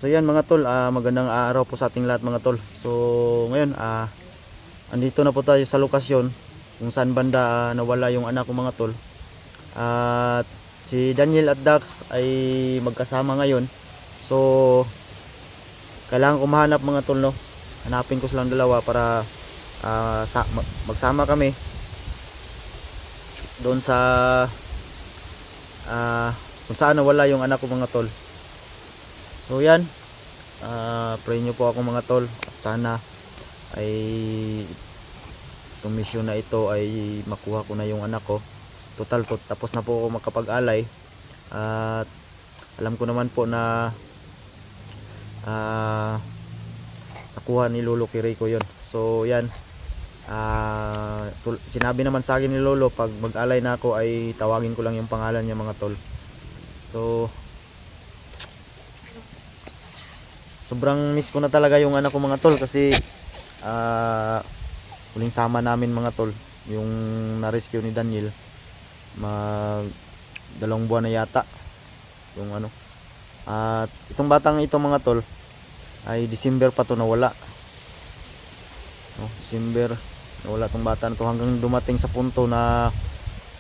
So yan mga tol, magandang araw po sa ating lahat mga tol. So ngayon andito na po tayo sa lokasyon kung saan banda nawala yung anak ko mga tol. At si Daniel at Dax ay magkasama ngayon. So kailangan ko mahanap mga tol, no. Hanapin ko silang dalawa para magsama kami doon sa kung saan nawala yung anak ko mga tol. So yan, pray nyo po ako mga tol at sana ay itong mission na ito ay makuha ko na yung anak ko. Total to, tapos na po ako makapag-alay at alam ko naman po na nakuha ni Lolo Kiriko yon. So yan, sinabi naman sa akin ni Lolo pag mag-alay na ako ay tawagin ko lang yung pangalan niya mga tol. So sobrang miss ko na talaga yung anak ko mga tol kasi huling sama namin mga tol yung na-rescue ni Daniel, mag 2 buwan na yata yung ano. At itong batang ito mga tol ay December pa to nawala, no? December nawala tong bata na to hanggang dumating sa punto na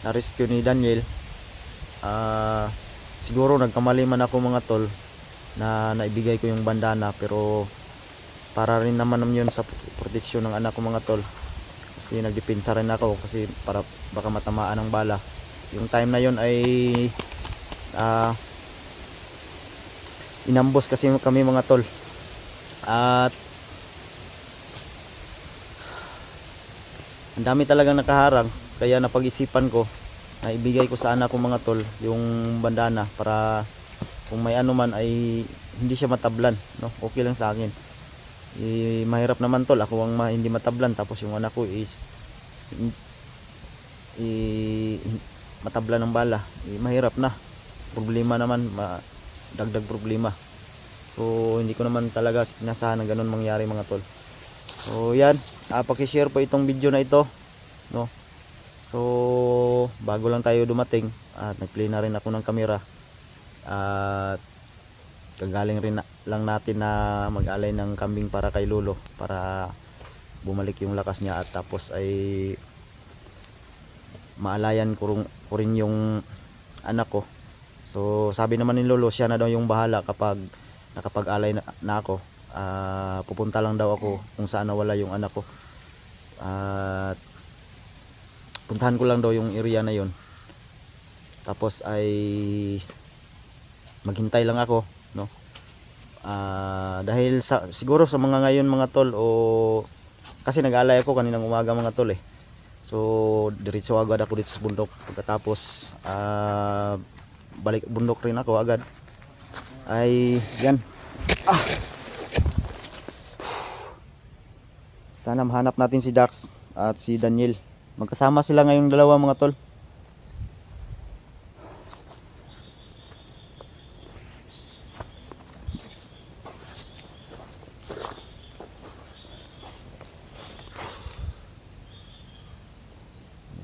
na-rescue ni Daniel. Siguro nagkamali man ako mga tol na naibigay ko yung bandana, pero para rin naman yun sa proteksyon ng anak ko mga tol, kasi nagdepensa rin ako kasi para baka matamaan ng bala. Yung time na yun ay inambos kasi kami mga tol at ang dami talagang nakaharang, kaya napag-isipan ko na ibigay ko sa anak ko mga tol yung bandana para kung may ano man ay hindi siya matablan, no? Okay lang sa akin. Mahirap naman tol, ako ang hindi matablan tapos yung anak ko is matablan ng bala. Mahirap na. Problema naman, dagdag problema. So hindi ko naman talaga inasahan na ganun mangyari mga tol. So yan, paki-share po itong video na ito, no? So bago lang tayo dumating at nag-play na rin ako ng camera. At kagaling rin lang natin na mag-alay ng kambing para kay Lolo para bumalik yung lakas niya at tapos ay maalayan ko rin yung anak ko. So sabi naman ni Lolo siya na daw yung bahala kapag nakapag-alay na ako. Pupunta lang daw ako kung saan nawala yung anak ko at puntahan ko lang daw yung area na yon, tapos ay maghintay lang ako, no? Dahil siguro sa mga ngayon mga tol, o kasi nag-alay ako kaninang umaga mga tol so diretso agad ako dito sa bundok. Pagkatapos balik bundok rin ako agad ay yan, sana mahanap natin si Dax at si Daniel. Magkasama sila ngayong dalawa mga tol.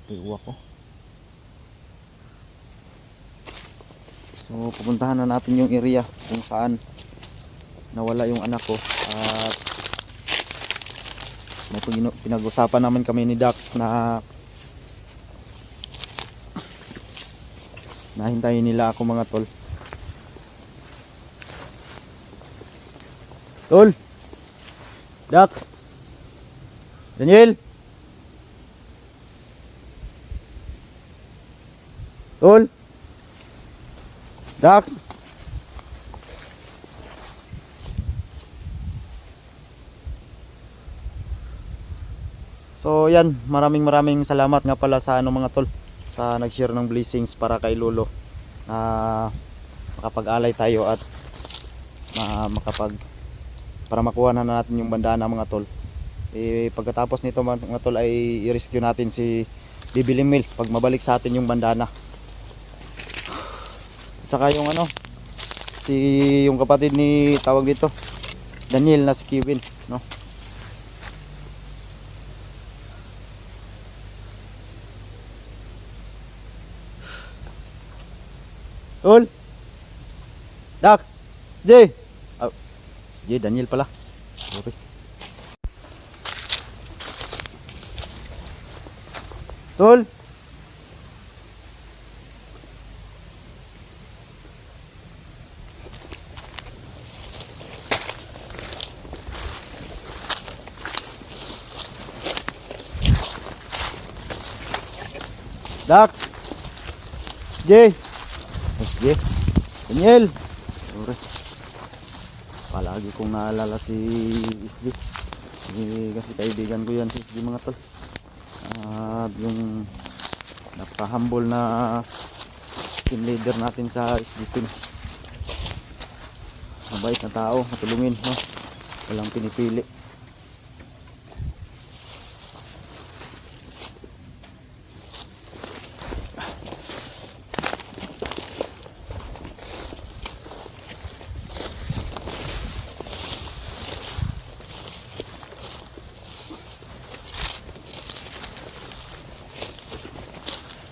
Uwak ko. So pupuntahan na natin yung area kung saan nawala yung anak ko at may pinag-usapan naman kami ni Dax na nahintayin nila ako mga tol. Tol, Dax, Daniel, Tol, Dax. So yan, maraming salamat nga pala sa mga tol, sa nag-share ng blessings para kay Lolo na makapag-alay tayo at para makuha na natin yung bandana mga tol. Pagkatapos nito mga tol ay i-rescue natin si Bibi Limil pag mabalik sa atin yung bandana. At saka yung yung kapatid ni tawag dito Daniel na si Kevin, no? Tol, Dax, Jay, Daniel pala. Sorry. Tol. Dax. J. J. Daniel. Sorry. Palagi kong naalala si SD. Kasi kaibigan ko yan si SD mga tol. At yung napaka-humble na team leader natin sa SD team. Mabait na tao, matulungin, no? Walang pinipili.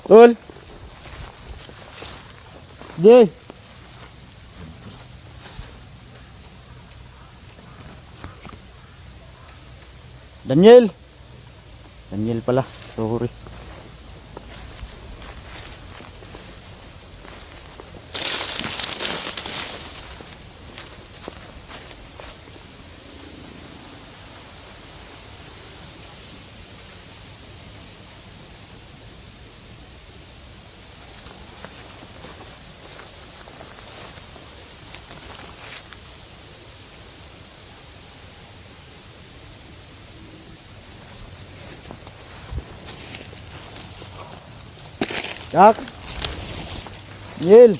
Tol. Jay. Daniel. Daniel pala. Sorry. Jax. Daniel.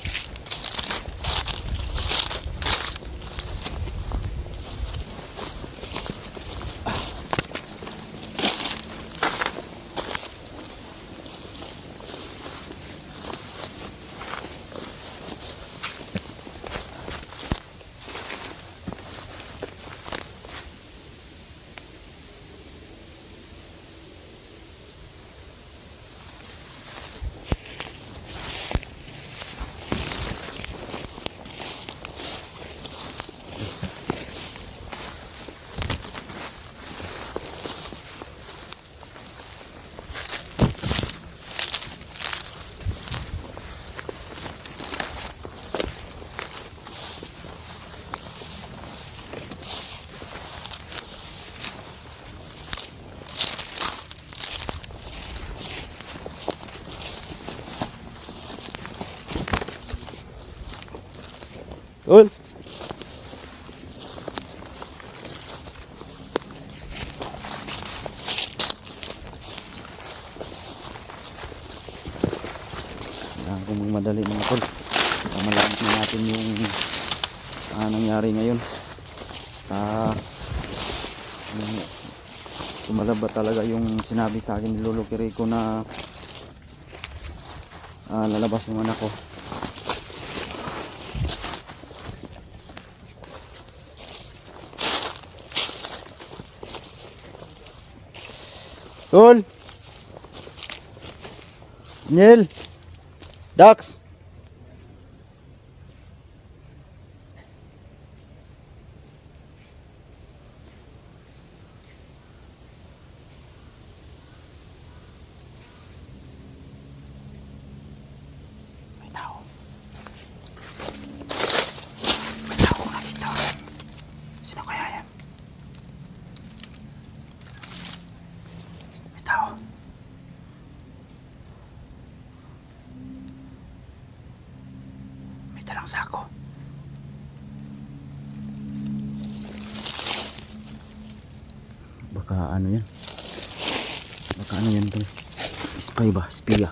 Tol. Kailangan kong magmadali mga tol. Malaman na natin yung nangyari ngayon. Tumalaba talaga yung sinabi sa akin ni Lolo Kiriko na lalabas yung anak ko. Tol. Daniel. Dax. May tao. May tao nakita. Sino kaya yan? May tao. May dalang sako. Baka ano yan? Baka ano yan tol? Spy ba? Spiya.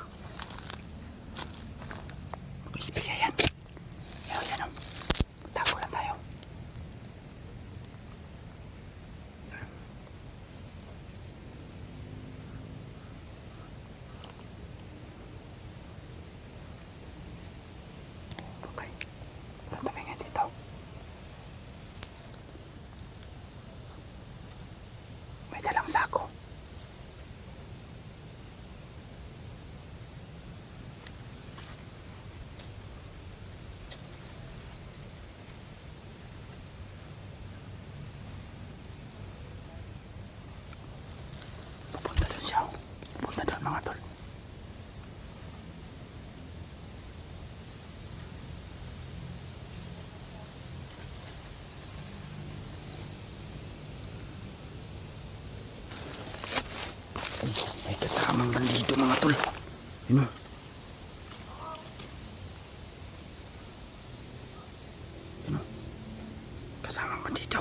Baka spiya yan. Yan o. Tago lang tayo. Okay. Pero tumingin dito. May dalang sako. kasamang nandito mga tol. Yun o. Yun o. Kasamang bandito.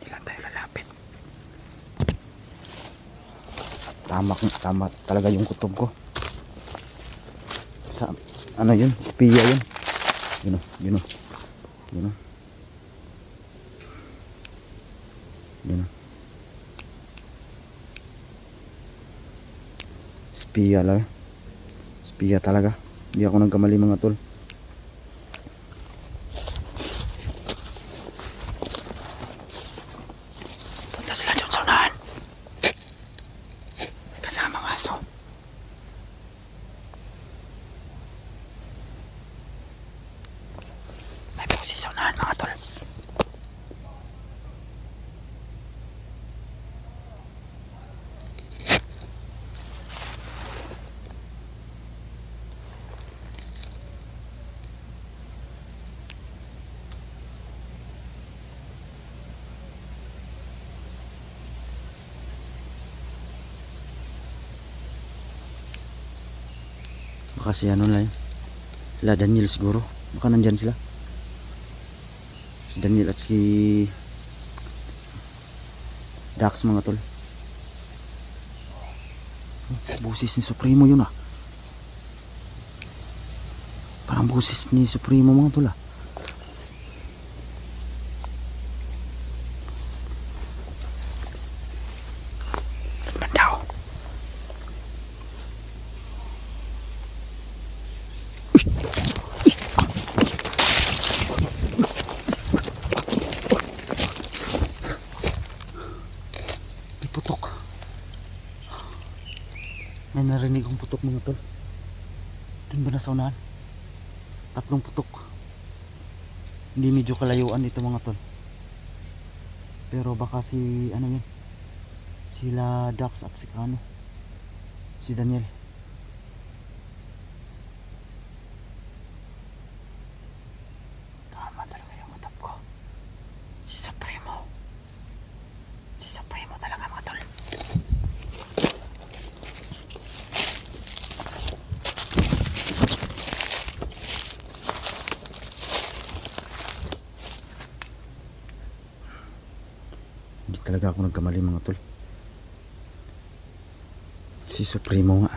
Ilan tayo lalapit. Tama talaga yung kutob ko. Sa, ano yun? Espiya yun. Yun o. Yun o. Yun o. Yun o. Espiya lang. Espiya talaga. Hindi ako nagkamali mga tol. Punta sila dyan sa unahan. May kasamang aso. May pusi sa unahan mga tol. Baka si ano lang yun. Sila Daniel siguro. Baka nandyan sila. Si Daniel at si Dax mga tol. Busis ni Supremo yun ah. Parang busis ni Supremo mga tol ah. Bandaw. May putok. May narinig akong putok mga tol. Doon ba nasa unahan? 3 putok. Hindi medyo kalayuan dito mga tol. Pero baka si ano yun, sila Dax at si Kano, si Daniel. Tama talaga yung kutob ko. Si Supremo. Si Supremo talaga mga tol. Hindi talaga ako nagkamali mga tol. Si Supremo nga.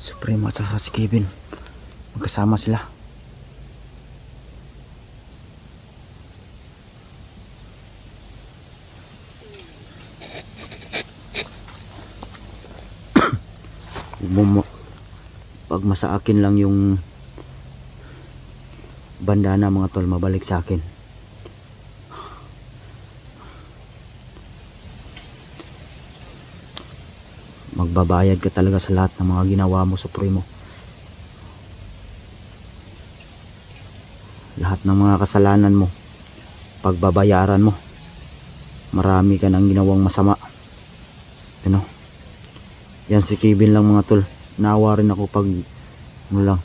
Supremo at saka si Kevin, magkasama sila. Pag masa akin lang yung bandana mga tol, mabalik sa akin. Magbabayad ka talaga sa lahat ng mga ginawa mo, Supremo. Lahat ng mga kasalanan mo, pagbabayaran mo. Marami ka nang ginawang masama. You know? Yan si Kevin lang mga tol. Naawa rin ako pag ano lang,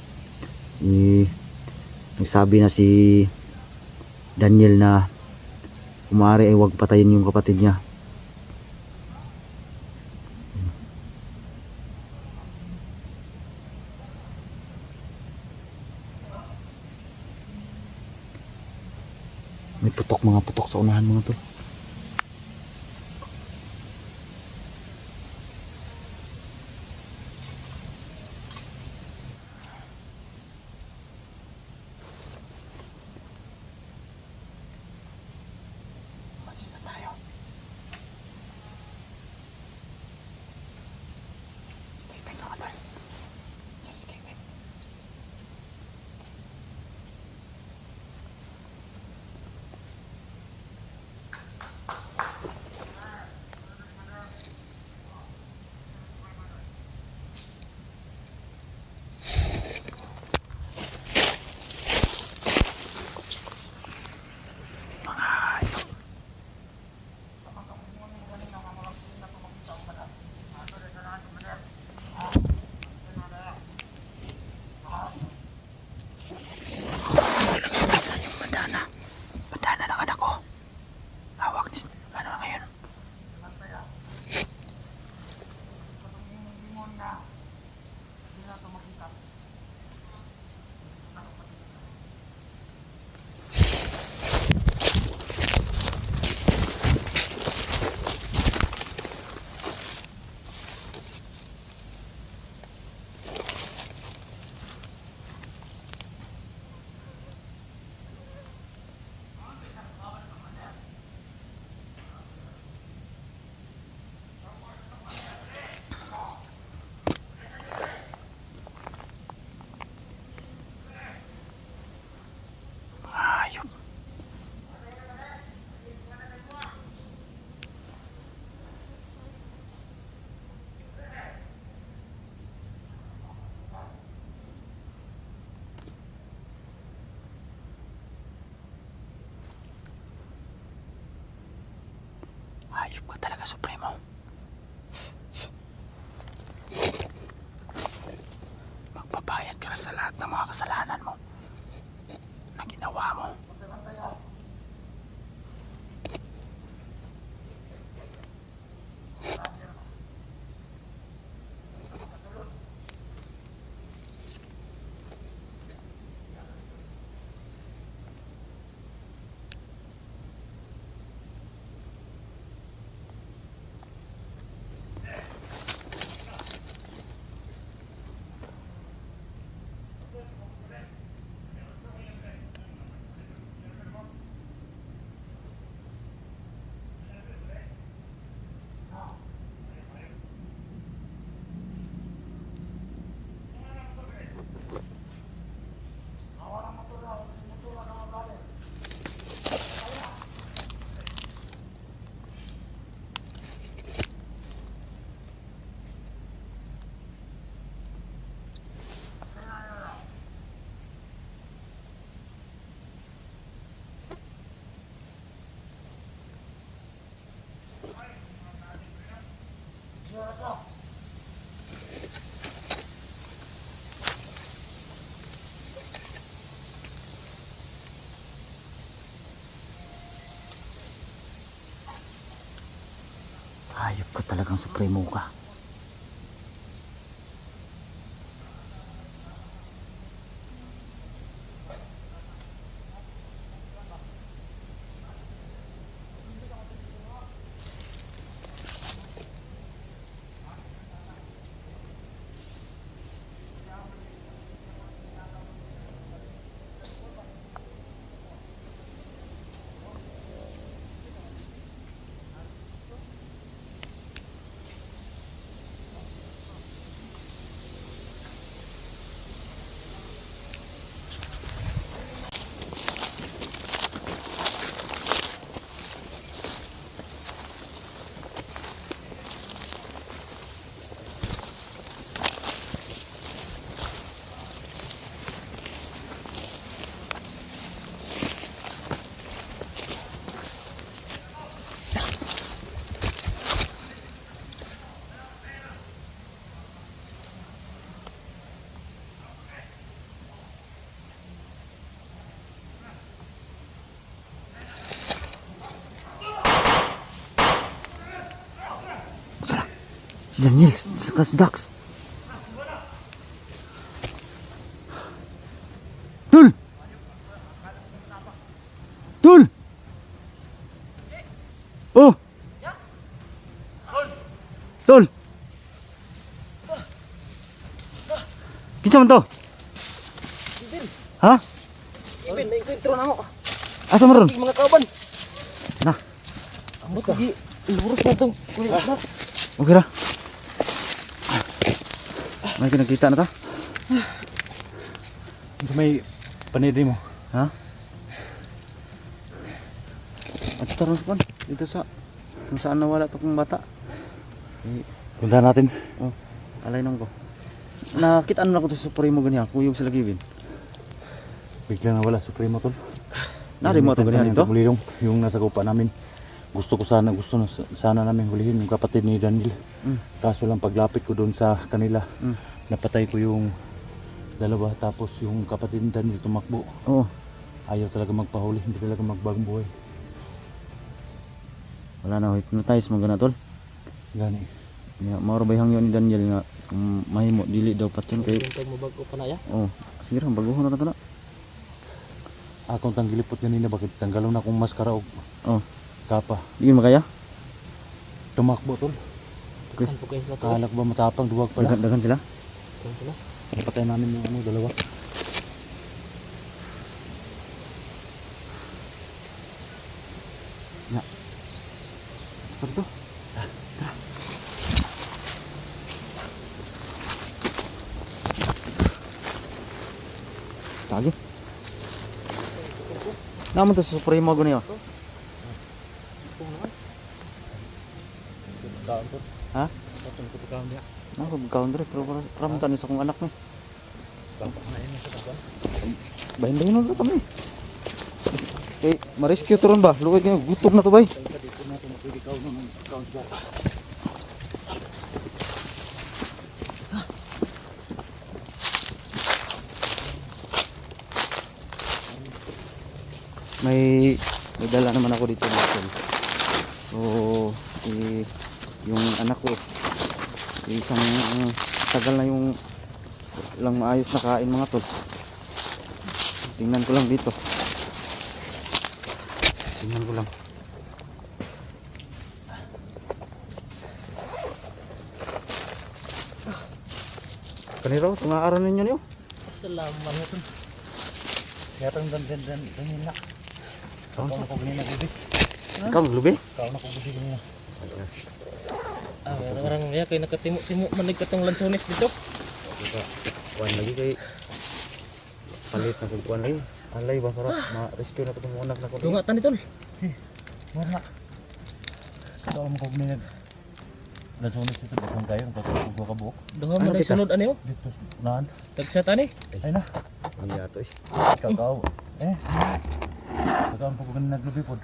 nagsabi na si Daniel na kumari ay huwag patayin yung kapatid niya. May putok, mga putok sa unahan mga tol. Masin na tayo. Escaping mga tol. Just escaping. Hayop ka talaga, Supremo. Magbabayad ka na sa lahat ng mga kasalanan mo na ginawa mo. Hayop ka talagang, Supremo ka. Si Daniel, saka si Dax. Tol! Tol! Oh! Tol! Kinsa man to? Ha? Ibin, may enkwentro na ako. Asa man ron? Mga kaban. Na, Ambot lagi. Ilurus na itong kulit na. okay ra. May pinagkita na ta? May panidri mo. Ha? At taron sa dito sa kung saan nawala to kong bata. Punta natin. Oh, alay nang ko. Nakita na ako to sa Supremo ganyan, kuyog sila gibin. Biglang nawala Supremo tol. Nari mo to ganyan dito? Yung nasa kupa namin. Gusto na sana namin hulihin yung kapatid ni Daniel. Kaso lang paglapit ko doon sa kanila, napatay ko yung dalawa, tapos yung kapatid ni Daniel tumakbo. Oo. Ayaw talaga magpahuli, hindi talaga magbagong buhay. Wala na, hypnotize mo gana tol. Gani. Ya, mauro ba hangyo ni Daniel nga mahimo dili daw patyon kay. Ito mo bago pa na ya? Oh, sige ra baguhon na to na. Akong tanggilipot ganina, bakit tanggalon na akong maskara o Oh, kapa. di makaya. Tumakbo tol. Okay. Saan po kayo sila to? Kalak ba matapang, duwag pala. Dagan sila. Saan sila? Napatay namin yung ano, dalawa. Ya. Ito. Tagi. Naman to sa Supremo ko niyo. Ha? Ako counter pero parang tanis akong anak ni. Bahin-bahin na kami. Okay, ma-rescue to ron ba? Luwag niyo, gutom na to bay. Sige, ikaw naman. Ikaw siya. May dala naman ako dito mga tol. So yung anak ko isang tagal na yung lang maayos na kain mga tol. Tingnan ko lang dito. Tingnan ko lang. Kaniro, tunga-aran ninyo niyo. Salamat ito. Kaya itong ganyan na. Kaon na ko ganyan na gabi. Ikaw maglubi? Kaon na ko gabi ganyan na. Orang-orang ya kayo nakatimo-timo manig katong lansones dito. Kuan lagi kay palit na kung kuan lagi. Alay ba para ma-rescue na itong anak na ko. Dunga tan tol. Wala. Kaon mo ko ganyan. Lansones dito bakong kayo. Ang kabuok. Dunga Ano mo na kita? sunod ani oh. Dito. Naan. Tagsa tani. Ay na. Ang yato eh. Kakao. Kakao po ko ganyan naglubi po.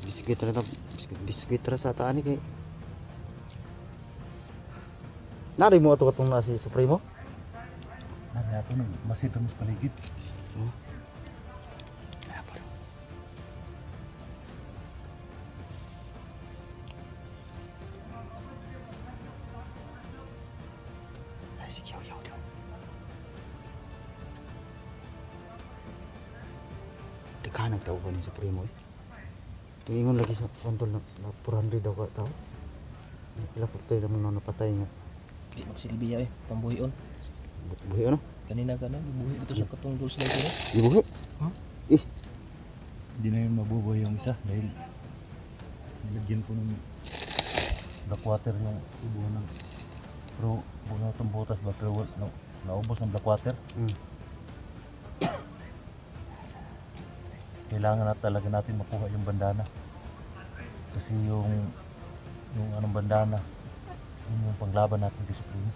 Biskuit ra biskuit ra sa taan ni kay. Nari mo ato katong nasi Supremo? Nari ako nang masip mo sa paligid. Ay sige yaw yaw. Tikanan tao ko ni Supremo eh. Tumingon lagi sa kontol na 400 daw ka tao. Pila po tayo naman napatay nga. Di magsilbi ya pambuhion. Buhi ano? Kanina kana buhi dito sa katong dulce lang ko. Ibuhi? Huh? Eh, Hindi na yun mabubuhay yung isa dahil nilagyan ko ng black water yung ibuhan ng pero buhay itong butas ba pero naubos ng black water. Kailangan na talaga natin makuha yung bandana kasi yung anong bandana yun yung panglaban natin kay Supremo.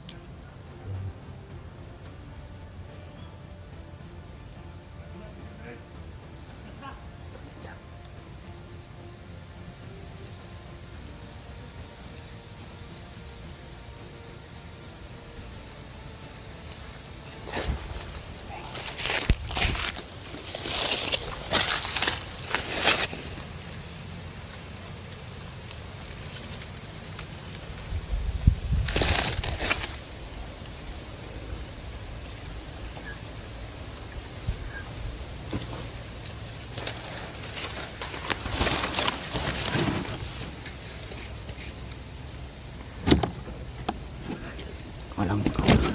walang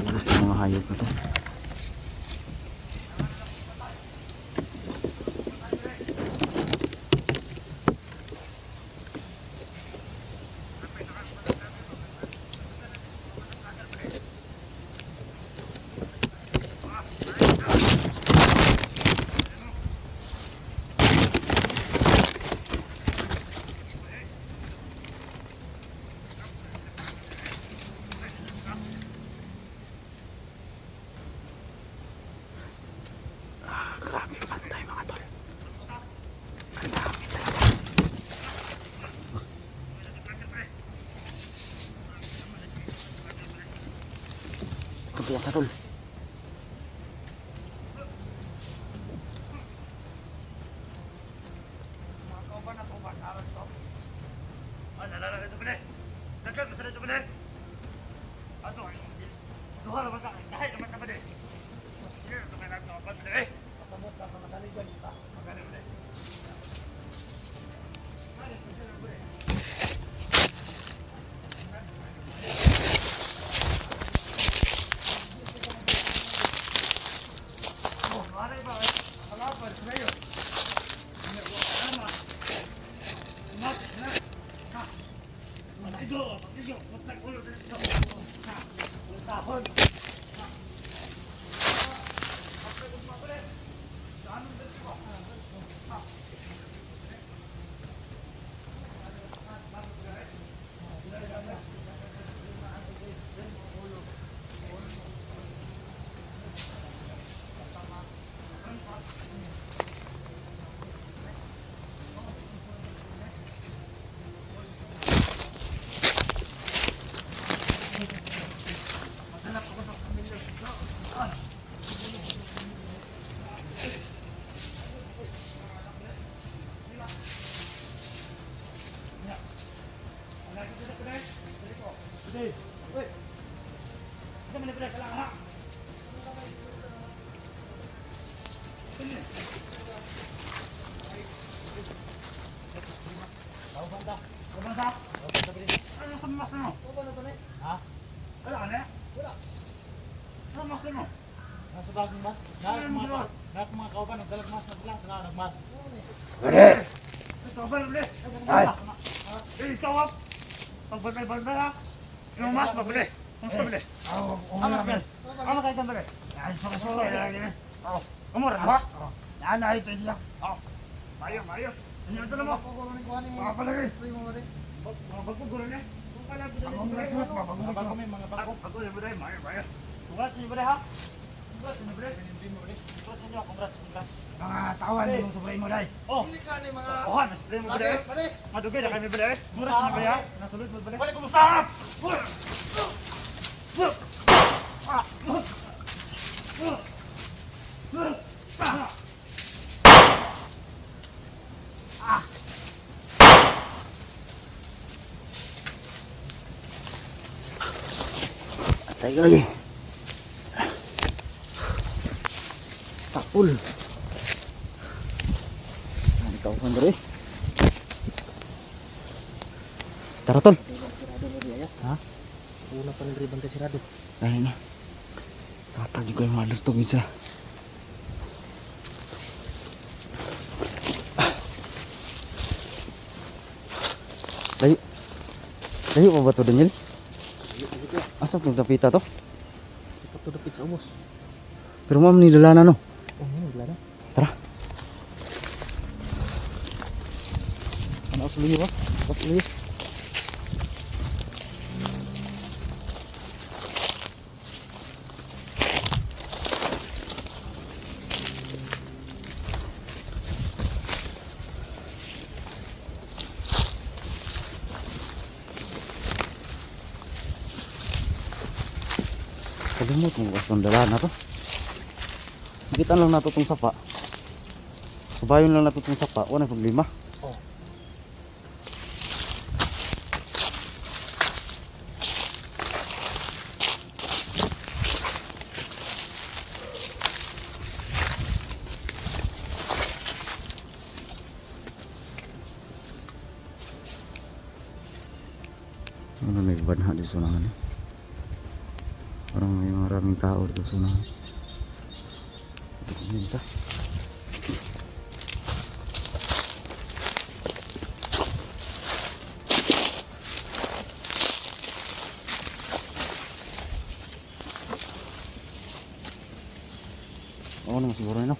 gusto mga hayop na to. Grabe pantay mga tol. Ang dami talaga. Kumpiyansa tol. Ano sa mas mo? Ha? Wala ka na? Wala. Ano mas mo? Nasa bagong mas? Lahat mga kauban, nagdalag mas na sila. Sila nagmas. Gani! Ito ba rin? Ay! Ikaw ah! Pagbantay-bantay ha! Yung mas, mabili! Ang sabili! Ano kayo? Ano kayo tambali? Ay, suka-suka. Umura ba? Yan, ay, ito siya. Mayo, mayo. Ano ito na mo? Mga palagay. Mga bagong na. Kung pala po dali. Mga bago may mga bago. Bago na ba dahil? Mayo, mayo. Congrats sa inyo ba dahil ha? Congrats sa inyo ba dahil? Congrats sa inyo. Congrats. Mga tawan yung Supremo dahil. Oh. Ohan, Supremo ba dahil? Madugay na kami ba dahil? Congrats sa inyo ba dahil? Nasulod mo ba dahil? Balik, kumusta? Atay ka lagi. Sapul. Ano ikaw kan dere? Tara tol. Ha? Una pa rin bantay sirado. Dahil na. Tatagi ko yung mga lutog isa. Layo. Layo pa ba ito, Daniel? Asa itong tapita to? Ikaw to dapit sa ubos. Pero ma'am, nilala na no? Wala na. Tara. Ano sa liyo ba? Sa liyo. Kalimut mo ba itong dala na to? Kita lang nato itong sapa. Subayon lang nato itong sapa. Wala problema. Oh. Ano may banha dito sa unahan eh. Parang may maraming tao dito sa unahan. Minsa. Oo naman siguro no.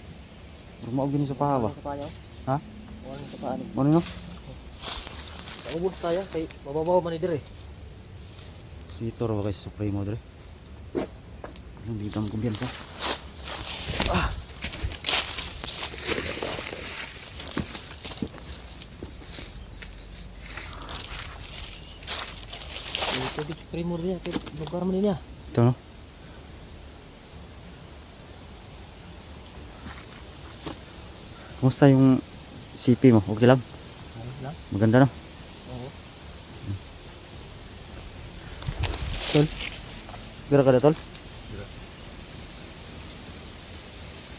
Rumaog din sa paha ba? Sa payaw. Ha? Wala sa paan. Ano no? Ubos tayo kay mababaw man ni dire. Si Toro ba kay sa Supremo dre? Anong dito mo kumpiyansa? Ah! Ito di Supremo dia kay lugar man niya. Ito no? Kumusta yung CP mo? Okay lang? Ayos lang. Maganda no? Oo. Tol? Gara ka na tol?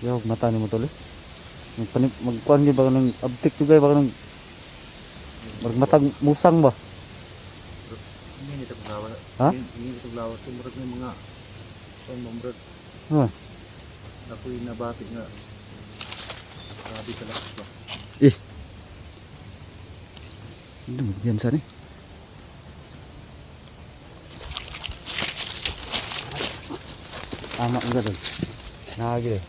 Yawag mata ni mo tol eh. Magkuhan din ba ka ng abtik juga ba ka ng magmatag musang ba? Hindi ito paglawa. Ha? Hindi ito paglawa. Sumurag ng mga pamambrad. Ano? Ako'y nabati nga. Grabe talaga ba? Eh. Hindi magbiyansa ni. Tama nga tol. Nakagil eh.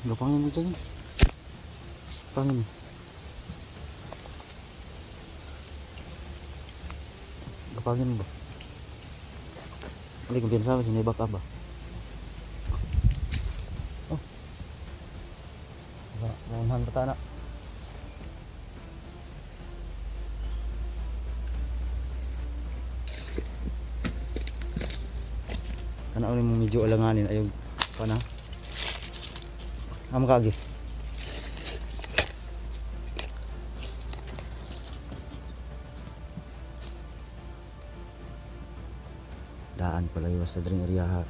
Gapangin mo dyan. Gapangin mo. Gapangin mo ba? Hindi, kumpiyansa ba? Sinibak ka ba? Oh. Naunahan pa ta na. Tanawin mo medyo alanganin ayog pa na. Amo kagi. Daan pala yun sa dring area ha.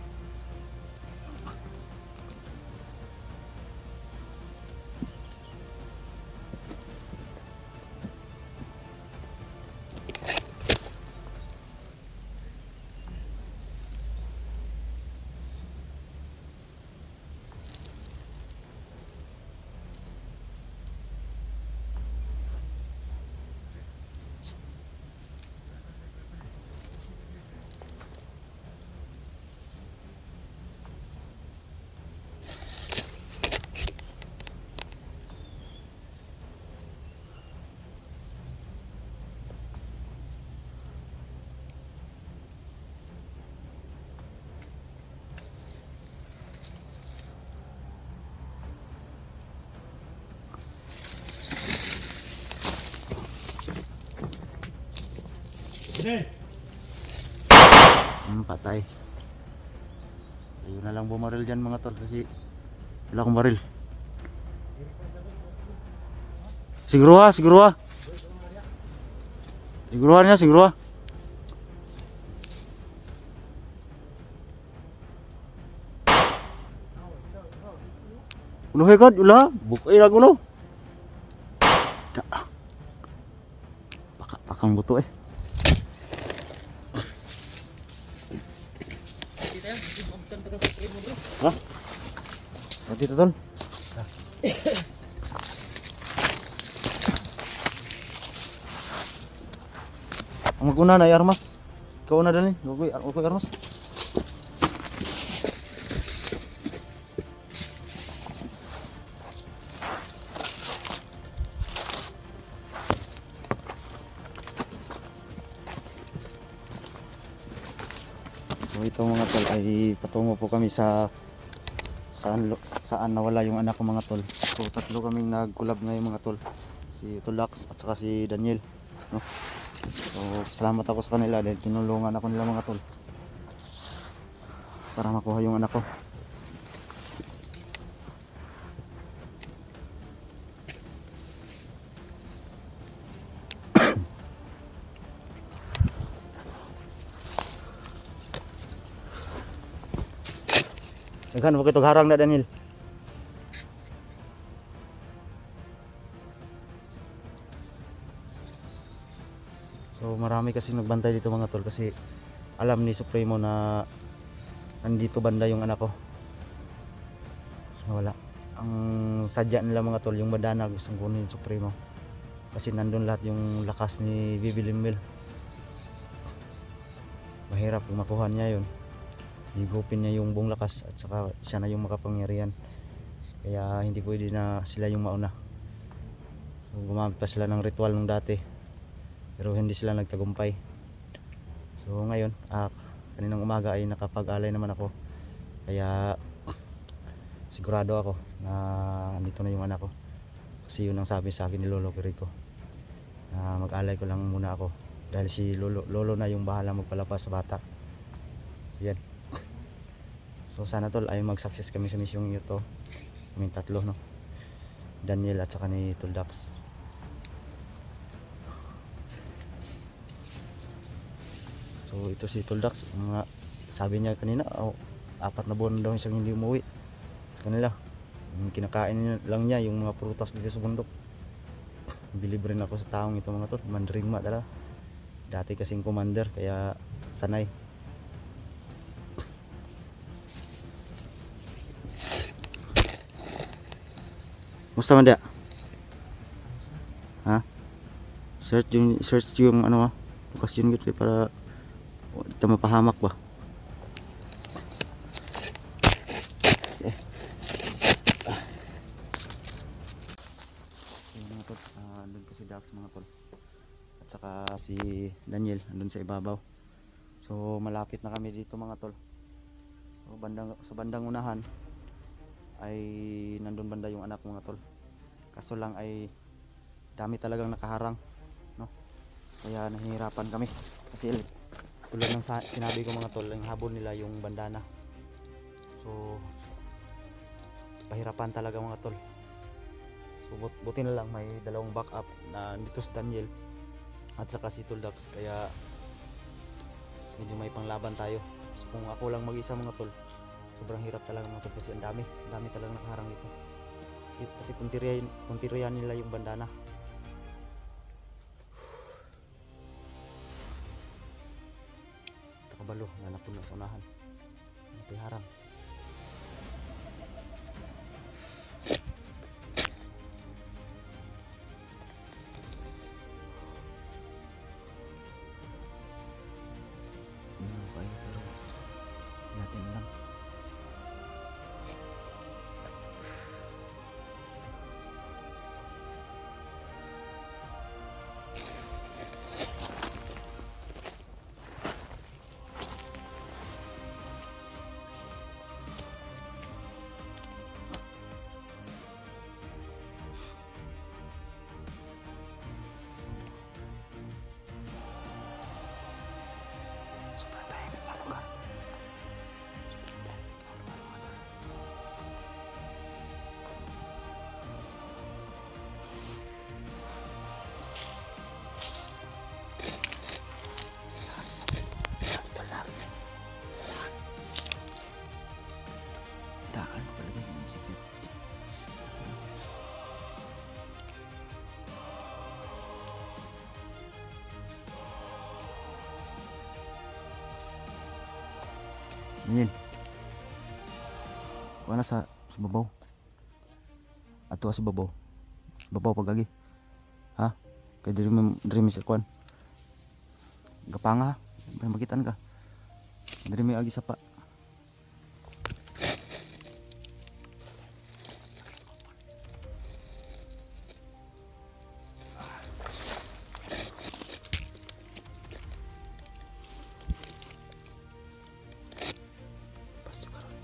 Patay. Ayun na lang bumaril dyan mga tol kasi wala akong baril. Siguro ha. Siguruhan niya, siguro ha. Ulo hekad, ula. Bukay lang ulo. Pakang buto eh. Ha? Dito tol. Ang maguna na ay armas. Ikaw na dalhin. Huwag armas. So ito mga tol ay patungo po kami sa saan nawala yung anak ko mga tol. So tatlo kaming nag-collab ngayon mga tol. Si Tulax at saka si Daniel, no? So salamat ako sa kanila dahil tinulungan ako nila mga tol para makuha yung anak ko. Ikan mo kito harang na Daniel. So marami kasi nagbantay dito mga tol kasi alam ni Supremo na nandito banda yung anak ko. Wala. Ang sadya nila mga tol yung badana gustong kunin ni Supremo. Kasi nandun lahat yung lakas ni Bibi Limbil. Mahirap kung makuha niya yun. Higupin niya yung buong lakas at saka siya na yung makapangyarihan. Kaya hindi pwede na sila yung mauna. So gumamit pa sila ng ritual nung dati. Pero hindi sila nagtagumpay. So ngayon, kaninang umaga ay nakapag-alay naman ako. Kaya sigurado ako na andito na yung anak ko. Kasi yun ang sabi sa akin ni Lolo Quirico. Na mag-alay ko lang muna ako. Dahil si Lolo na yung bahala magpalapas sa bata. Yan. So sana tol ay mag-success kami sa misyong ito. Kaming tatlo, no? Daniel at saka ni Tuldax. So ito si Tuldax, mga sabi niya kanina, 4 na buwan daw siyang hindi umuwi sa kanila. Yung kinakain lang niya yung mga prutas dito sa bundok. Bilib rin ako sa taong ito mga tol, mandirigma dala. Dati kasing commander kaya sanay. Musta man dia? Ha? Search yung ano ha? Bukas yun gitu para kita mapahamak ba? Mga tol, andun po si Dax mga tol. At saka si Daniel andun sa ibabaw. So malapit na kami dito mga tol. So sa bandang unahan ay nandun banda yung anak mga tol. Kaso lang ay dami talagang nakaharang, no? Kaya nahihirapan kami kasi tulad ng sinabi ko mga tol, ang habol nila yung bandana. So pahirapan talaga mga tol. So buti na lang may dalawang backup na dito si Daniel at saka si Tuldax, kaya medyo may panglaban tayo. So kung ako lang mag-isa mga tol, sobrang hirap talaga mga tol, kasi ang dami talaga nakaharang dito. Kasi puntirian nila yung bandana. Kabalo na napuna sa unahan, napiharang. Kayo pero natin lang. Sobrang tayo sa lugar. Sobrang tayo sa lugar mga tol. Ito lang. Daan ko palagi yung musik nyo. Ngayon, kuha na sa babaw. Ato sa babaw. Babaw pagagi. Ha? Kaya diri mi sa kuan. Gapanga, makitaan ka. Diri mi agi sa pa. Pas juga ron.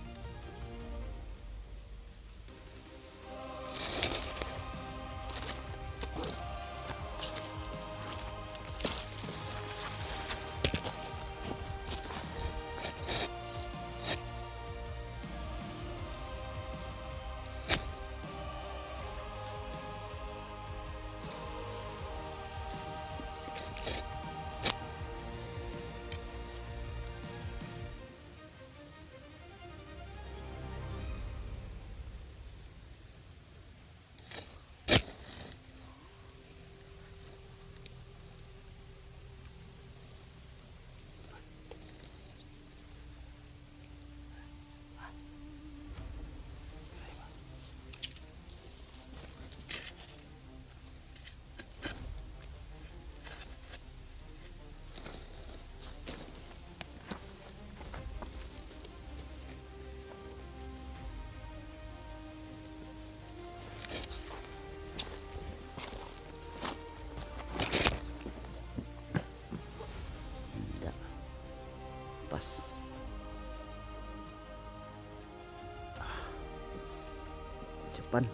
Pas. Japan.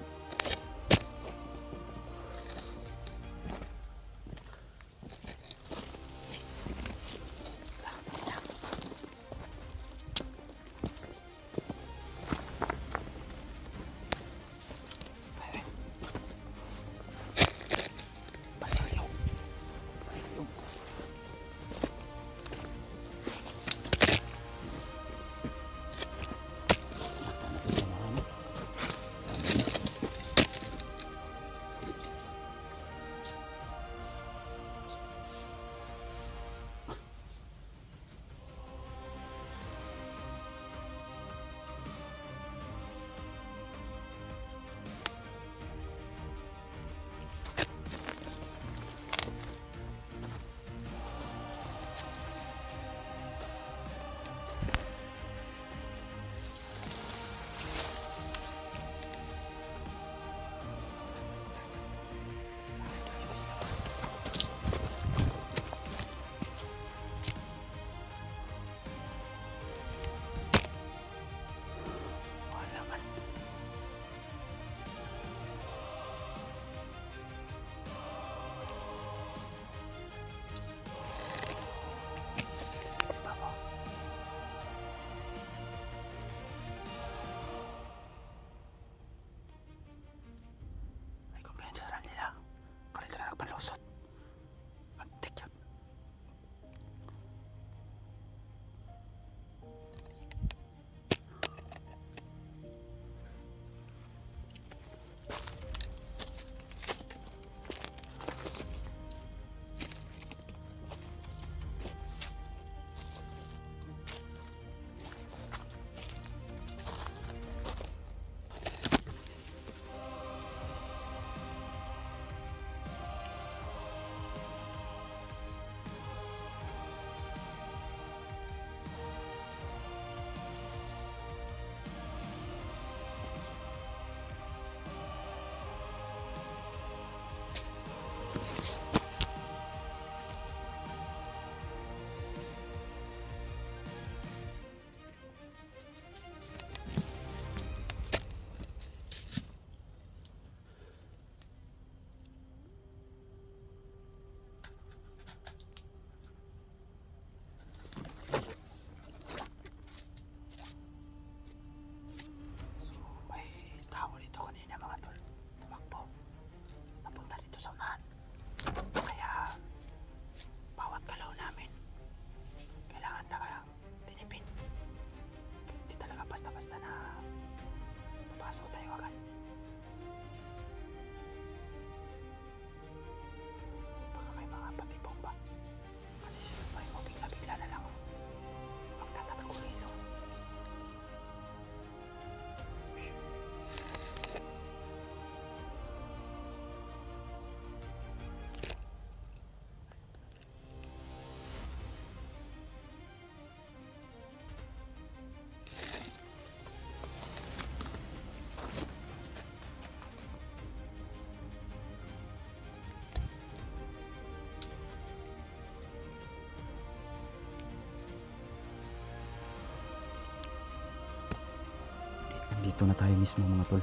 Dito na tayo mismo mga tol.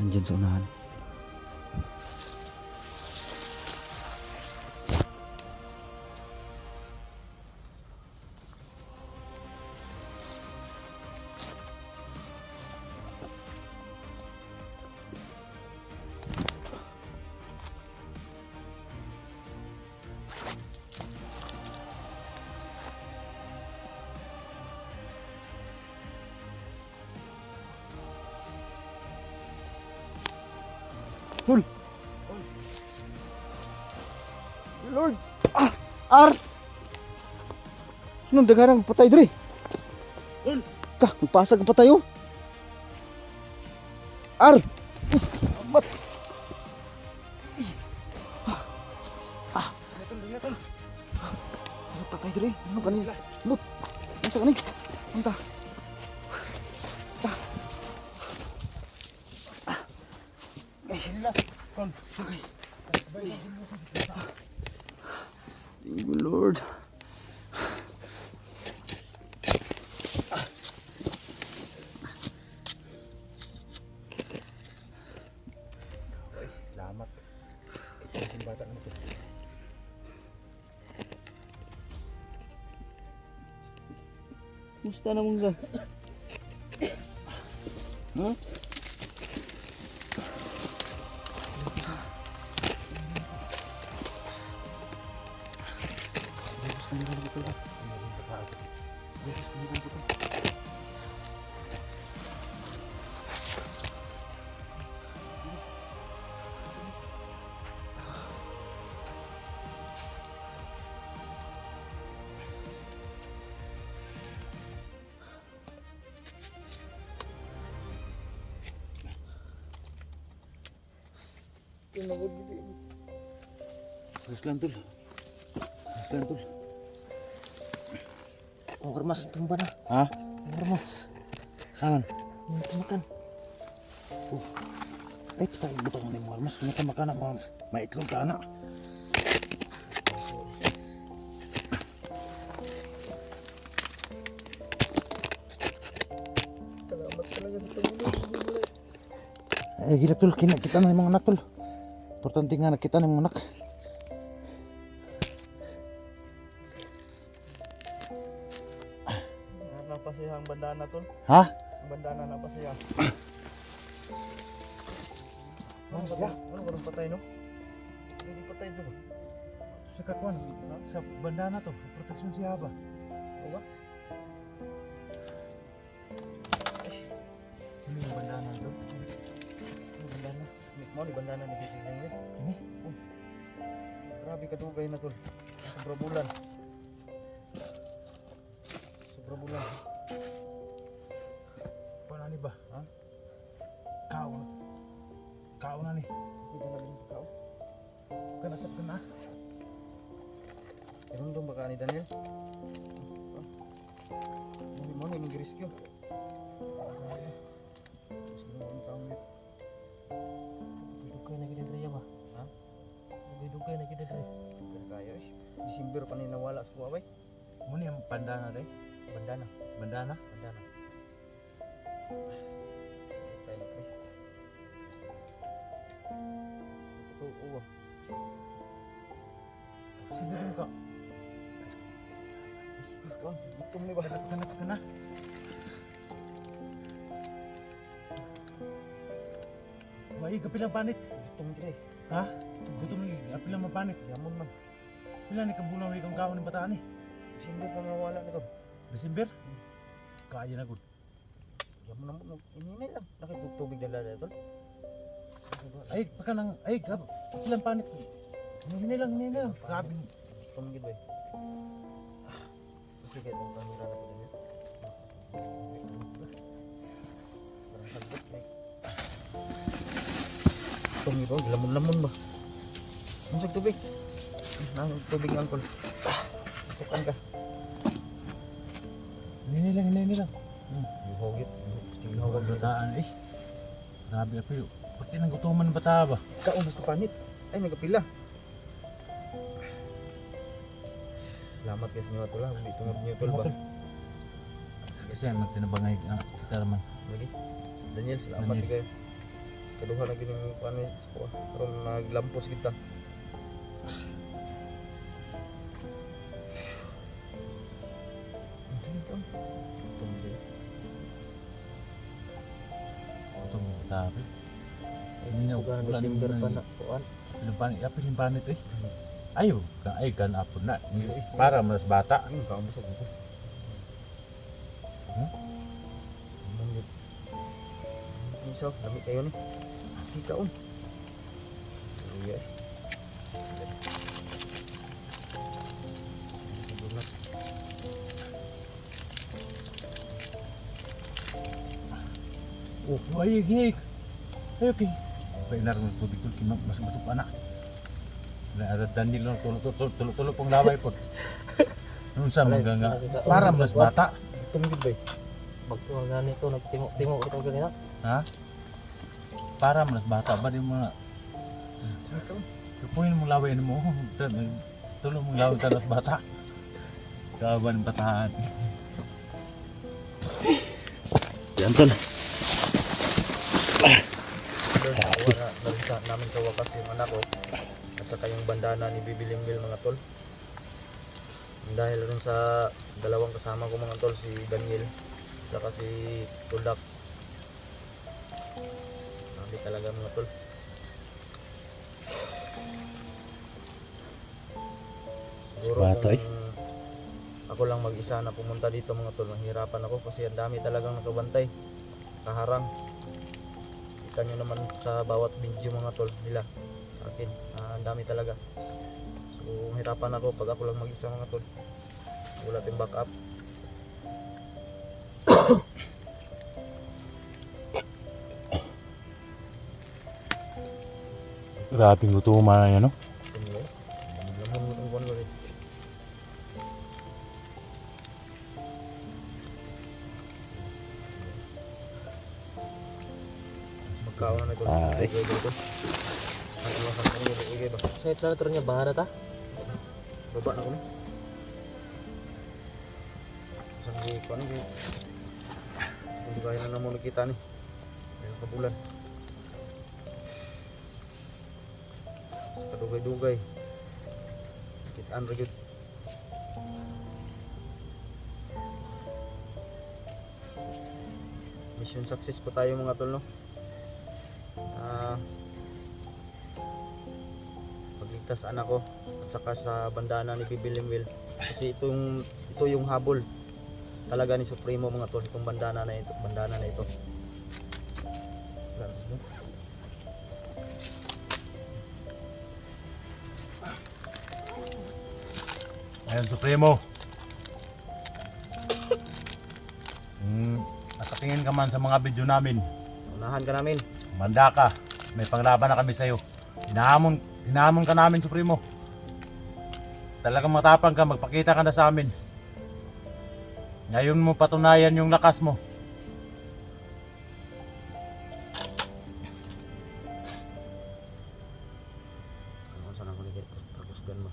Nandyan sa unahan. Tol! Lord! Ar! Sinong dagarang patay dre? Tol! Ka, magpasag ang patay oh! Ar! Is! Amat! Ano patay dre? Ano kanil? Lut! Ano sa kanil? Anta! Okay. Thank you, Lord. Salamat. Yung bata na ito. Musta naman ka? Huh? Terus lang tol. Terus lang tol. Ang ormas, tumba na. Ha? Ang ormas. Saan? Hindi tumakan. Ay, kita butang ni mo. Mas kumita makana mo. Maitlong ka na. Salamat talaga sa Panginoon. Eh, gila tol. Kita na yung mga anak tol. Importante nga nakita na yung mga anak. Napasiya ang bandana tol. Ha? Ang bandana napasiya. Ano ba? Ano ba nang patay no? Hindi patay ito ba? Sa kakwan. Sa bandana to. Proteksyon siya ba? O ba? Ano yung bandana to? Ang bandana. Mo ni bandana ni Bibi Lengwe. Ini? Grabe kadugay na tol. Sobra bulan. Sobra bulan. Paano ni ba? Ha? Kao na. Kao na ni. Hindi na lang ikaw. Kanasap ka na. Irundong baka ni Daniel. Mo ni mag-rescue. Sino ang taong nito? Dugay na kita dre ba? Ha? Dugay na kita dre. Pero kaya eh. December pa ni nawala sa Huawei. Muna yung bandana day. Bandana. Bandana? Bandana. Tayo na pre. Oo. Sino rin ka? Ikaw, gutom ni ba? Kanap ka na. Wai, kapilang panit. Gutom pre. Ha? Gutom ni, kapilang mapanit. Yamon man. Pila ni kabulang ni kang kaon ni bataan ni. December pa nawala nito. Desember? Kaya na gud. Yamon na mo. Ininay lang. Nakitubig na lala ito. Ay, pagka nang, ay, kapilang panit. Hindi lang. Grabe. Gutom gid ba? Sige, itong pamira na ko din. Parang sagot eh. Gutom gid ba? Lamon-lamon ba? Ang sa tubig. Nang tubig ng angkol. Sukan ka. Hindi lang. Yuhogit. Tinawag bataan eh. Grabe ako yun. Pati nang gutuman ng bata ba? Kaon sa panit. Ay, nagapila. Salamat kayo sa inyo ito lang. Hindi tungod niyo ito ba? Kasi ang magtinabangay kita naman. Lagi. Daniel, salamat Daniel. kayo. Kaduha na gining kuan ni sa karon naglampos kita. Itong tabi. Bukan Desember pa na kuan. Apa simpan itu? Ayo, kan apa nak? Para mas bata. Kamu busog ko. Mangit. Iso, dami kayo ni. Ikaon. Iya. Oh, ayo gig. Ayo gig. Painar ng tubig ko kimang mas batok anak. Na ada Daniel no tulo pong laway po. Nun sa mga nga para mas bata. Tumigid bay. Bagto nga nito nagtimo ito ganina. Ha? Para mas bata ba yung mga Tupuin mo laway mo. Tulo mong laway talas bata. Kawan batahan. Yan tol. Nalinta namin sa wakas yung anak ko at saka yung bandana ni Bibilingbel mga tol. Dahil rin sa dalawang kasama ko mga tol, si Daniel at saka si Tudax. Nabi talaga mga tol. Siguro Bata, kung ako lang mag-isa na pumunta dito mga tol, mahirapan ako kasi ang dami talagang nakabantay, kaharang. Kita nyo naman sa bawat video mga tol nila sa akin, ang dami talaga. So mahirapan ako pag ako lang mag-isa mga tol, wala tayong backup. Grabing gutuman yan, no? Tingnan mo, lamon mo itong buwan ulit. Magkaon na ito. Ay. Ano lang sa kanila ibigay ba? Sa ito niya bahara ta. Baba na kami. Isang di ko ano yun. Hindi kaya na naman nakita ni. Ayun kabulan. Sa kadugay-dugay. Kitaan rin yun. Mission success po tayo mga tol, no? Pagligtas anak ko at saka sa bandana ni Bibilingbel kasi ito yung habol talaga ni Supremo mga tol, itong bandana na ito. Ayun, Supremo. Nakatingin ka man sa mga video namin. Unahan ka namin. Manda ka. May panglaban na kami sa'yo. Hinahamon ka namin, Supremo. Talagang matapang ka, magpakita ka na sa amin. Ngayon mo patunayan yung lakas mo. Ano saan ako nagay? Pagusgan mo.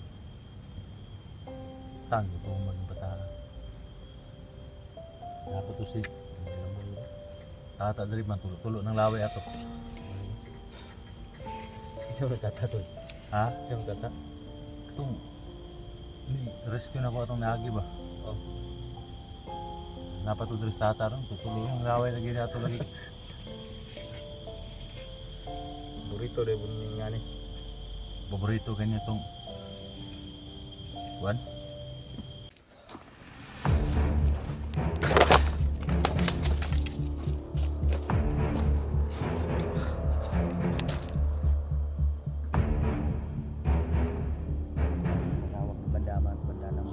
Tango po maging patara. Dapat to si Tata dari man tulo ng laway ato. Isa mo tata tol. Ha? Isa mo tata. Itong rescue na ko itong naagi ba? Oh. Napatudris tata ron. Tutulo yung laway na gini ato lagi. Burrito deh bunyi nga ni. Paborito kanya itong Juan? Hawak ng bandana mo.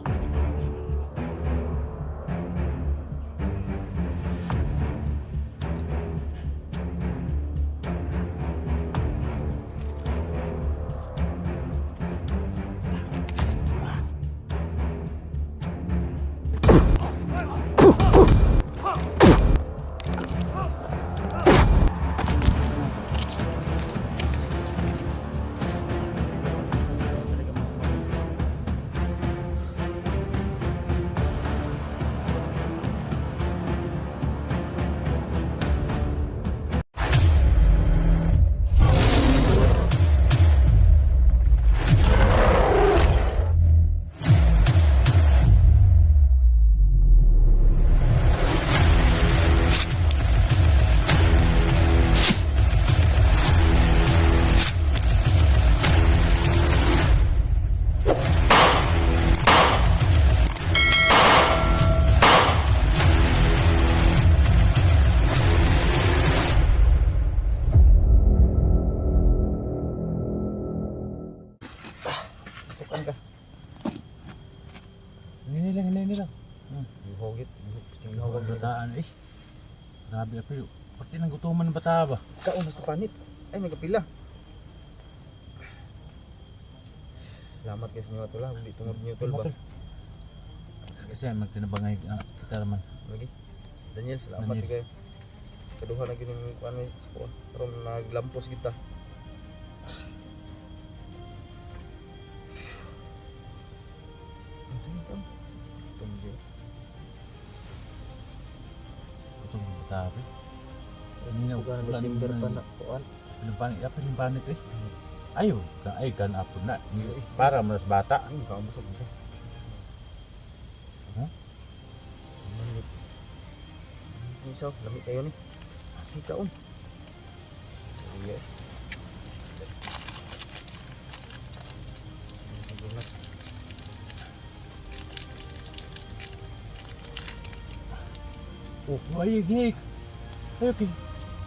Grabe apil. Pati nang gutuman ng bata ba? Kaon sa panit. Ay, nagkapila. Salamat kayo sa inyo tol ha. Hindi tungod niyo tol ba? Kasi magtinabangay kita naman. Lagi. Daniel, salamat Daniel. kayo. Kaduha na gini ano sa kuan. Pero naglampos kita. Gutom ng bata apil. Kanina Bukan December pa na kuan. Limpanit eh. Ayo, ay kan apod na. Para mas bata. Ay, kamusok mo. Huh? Isaw, lamig kayo ni. Ay, kaon. Iya. Oh, ay, gig. Ayo, gig.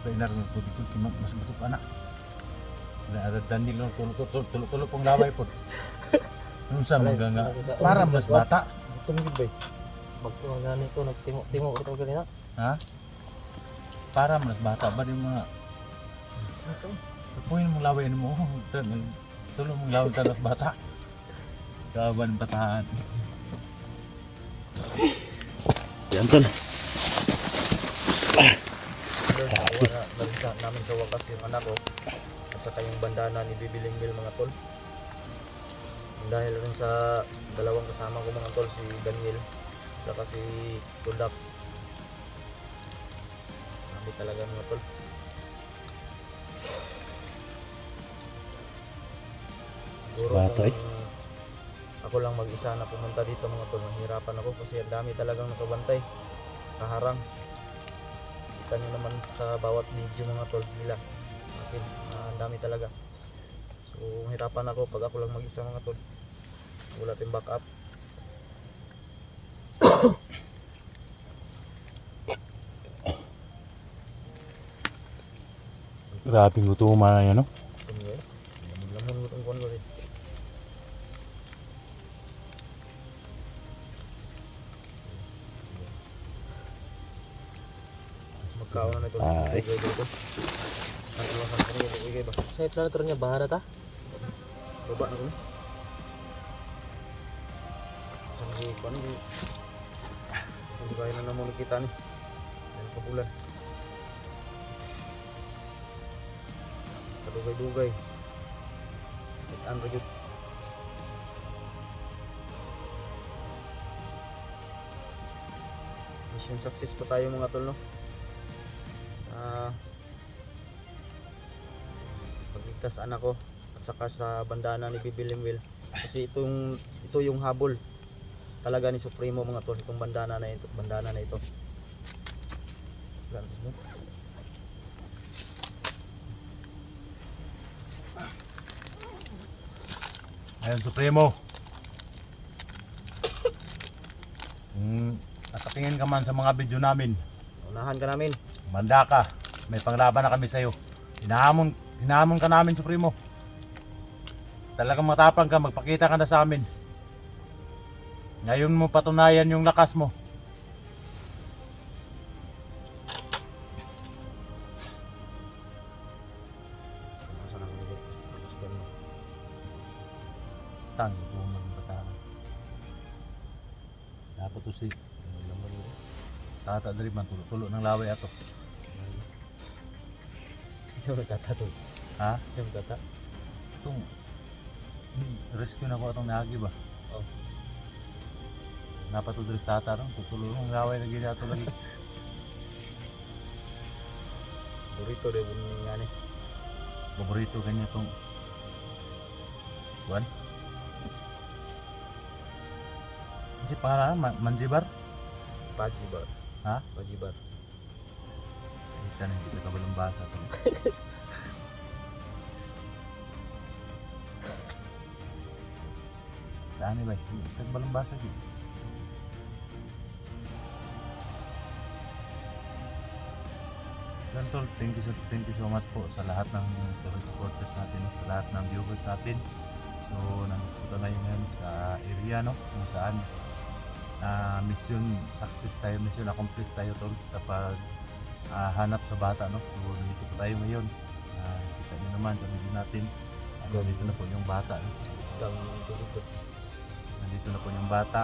Kaya naroon ko dito, mas batok anak. Ada Daniel tulog pong laway po. Nung sa mga nga, para mas bata. Tunggu ba? Bagto nga gani ko nagtimo ito ganina. Ha? Para mas bata ba yung mga pupuin mong laway mo, tulong mong laway talas bata. Kaban batahan. Yan tol. Nalisa namin sa wakas yung anak ko at saka yung bandana ni Bibiling Mil mga tol. Dahil rin sa dalawang kasama ko mga tol, si Daniel at saka si Tudax. Kami talaga mga tol. Siguro Bato, kung ako lang mag-isa na pumunta dito mga tol, nahihirapan ako kasi ang dami talagang nakabantay, kaharang. Kita nyo naman sa bawat video mga tol nila sa akin, ang dami talaga. So hirapan ako pag ako lang mag-isa mga tol, wala tayong backup. Grabing gutuman na yan, no? Lamon mo itong kuwan ulit. Magkaon na ito. Ay. Igay dito. Ang iwasan ko nito. Igay ba? Sa planetary niya bahara ta. Baba na ko na. Saan ko kuwan ko. Hindi kaya na naman kita ni. Ayan kabulan. Kadugay-dugay. Ang rejut. Mission success pa tayo mga tol, no? Pagligtas anak ko at saka sa bandana ni Bibiling Will, kasi ito yung habol talaga ni Supremo mga tol, itong bandana na ito. Ganun, no? Ayun, Supremo. Nakatingin ka man sa mga video namin. Unahan ka namin. Manda ka. May panglaban na kami sa'yo. Hinahamon ka namin, Supremo. Talagang matapang ka, magpakita ka na sa amin. Ngayon mo patunayan yung lakas mo. Saan ako nito? Tang, umang batahan. Dapat to si Tata dari man tulo ng laway ato. Isa mo tata to. Ha? Isa mo tata. Itong rescue na ko atong nagi ba? Oh. Dapat to dari sa tata ron, tulo ng laway na gina ato lagi. Burrito deh bunyi nga ni. Paborito kanya tong Buwan? Kasi para manjibar? Pajibar. Ha? Pajibar. Kita na hindi ka balong basa to. Dani ba? Kita balong basa di. Yan tol, thank you so much po sa lahat ng supporters natin, sa lahat ng viewers natin. So, nandito na yun ngayon sa area, no? Kung saan mission success tayo, mission accomplished tayo tol sa hanap sa bata, no? So dito po tayo ngayon. Kita niyo naman, gamitin natin. Dito na po yung bata, no? Nandito na po yung bata.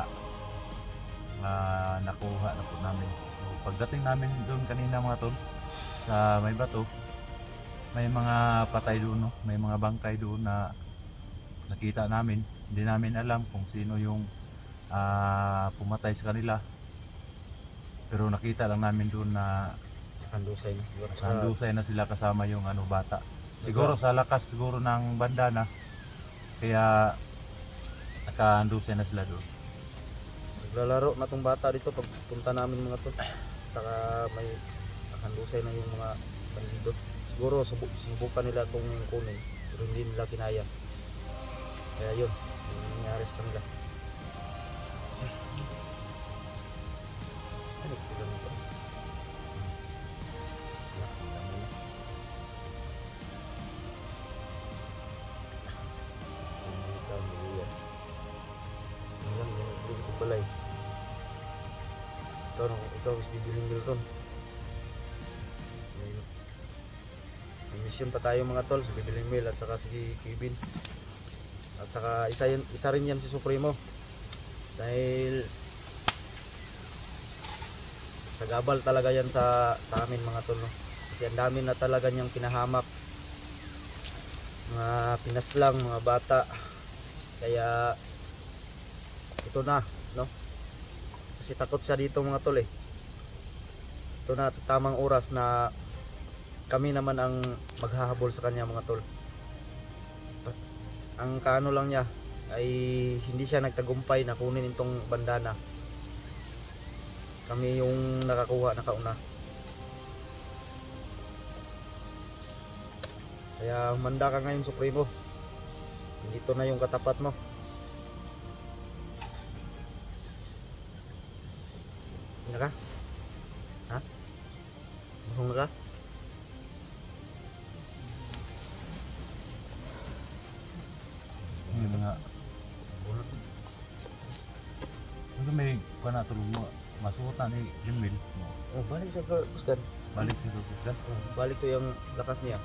Nakuha na po namin. So pagdating namin doon kanina mga tol, sa may bato, may mga patay doon, no? May mga bangkay doon na nakita namin. Hindi namin alam kung sino yung pumatay sa kanila, pero nakita lang namin doon na handusay na sila kasama yung bata. Siguro sa lakas siguro ng bandana, kaya nakahandusay na sila doon. Naglalaro na tong bata dito pag punta namin mga tol. Saka may nakandusay na yung mga bandido. Siguro sinubukan nila itong kunin, pero hindi nila kinaya. Kaya yun, yung nangyari sa kanila. Ano sila nito? Balay. Ikaw is bibiling Milton. May mission pa tayo mga tol, si Bibiling Mil at saka si Kevin. At saka isa rin yan si Supremo. Dahil sagabal talaga yan sa amin mga tol, no? Kasi ang dami na talaga niyang pinahamak. Mga pinaslang, mga bata. Kaya ito na, no? Kasi takot siya dito mga tol eh. Ito na tamang oras na kami naman ang maghahabol sa kanya mga tol. Ang kaano lang niya ay hindi siya nagtagumpay na kunin itong bandana. Kami yung nakakuha na kauna. Kaya humanda ka ngayon Supremo. Dito na yung katapat mo. Ano ka? Ha? Busong na ka? Yung mga ano may panatulong mo masuotan ni Jimil mo. Oh, balik sa kusgan. Balik sa kusgan. Oh, balik to yung lakas niya.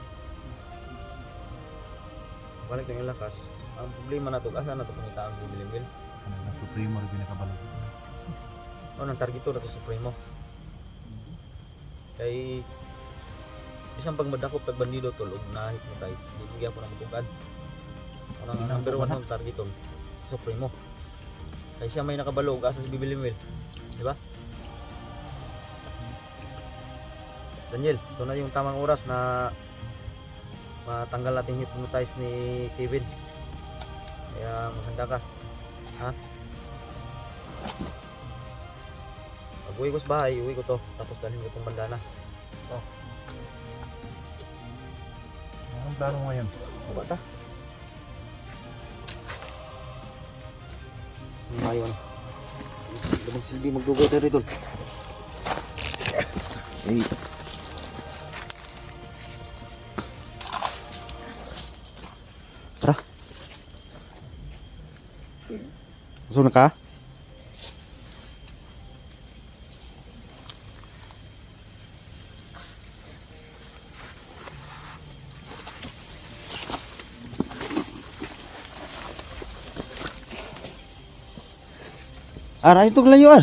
Balik to yung lakas. Ang problema na to, asa na to pangita ang Bibiling. Ano na Supremo rin pinakabalo. Oh, nang target to na to Supremo. Kay isang pag madakop pag bandido tol og na-hypnotize, bibigyan ko ng mutukan. Ang number 1 ng target tol, si Supremo. Kay siya may nakabalo og asa si Bibiling, di ba? Daniel, ito na yung tamang oras na matanggal natin yung hypnotize ni Kevin. Kaya maghanda ka. Ha? Pag uwi ko sa bahay, uwi ko to. Tapos dalhin ko itong bandana. Oh. Anong plano mo ngayon? Ano ba ta? Ngayon. Lumang silbi magdugo tayo rito. Ay. Tara. Gusto na ka? Aray itong layo ar.